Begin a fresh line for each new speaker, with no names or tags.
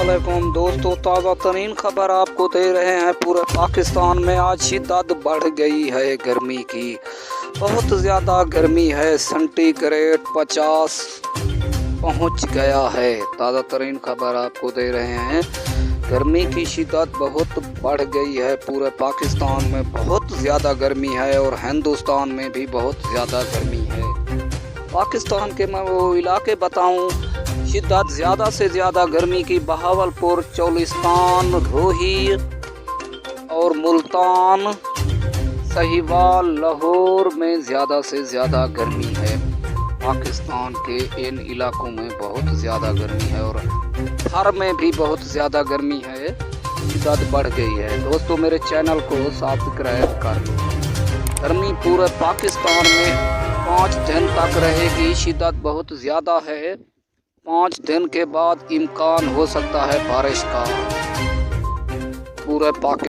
अस्सलामुअलैकुम दोस्तों, ताज़ा तरीन खबर आपको दे रहे हैं। पूरे पाकिस्तान में आज शिद्दत बढ़ गई है गर्मी की। बहुत ज़्यादा गर्मी है, सेंटीग्रेड 50 पहुंच गया है। ताज़ा तरीन खबर आपको दे रहे हैं। गर्मी की शिद्दत बहुत बढ़ गई है। पूरे पाकिस्तान में बहुत ज़्यादा गर्मी है और हिंदुस्तान में भी बहुत ज़्यादा गर्मी है। पाकिस्तान के मैं वो इलाके बताऊं, शिद्दत ज़्यादा से ज़्यादा गर्मी की बहावलपुर, चौलिस्तान, रोही और मुल्तान, साहिवाल, लाहौर में ज़्यादा से ज़्यादा गर्मी है। पाकिस्तान के इन इलाकों में बहुत ज़्यादा गर्मी है और थर में भी बहुत ज़्यादा गर्मी है। शिद्दत बढ़ गई है। दोस्तों, मेरे चैनल को सब्सक्राइब कर लो। गर्मी पूरे पाकिस्तान में 5 दिन तक रहेगी। शिद्दत बहुत ज़्यादा है। 5 दिन के बाद इम्कान हो सकता है बारिश का। पूरे पाकिस्तान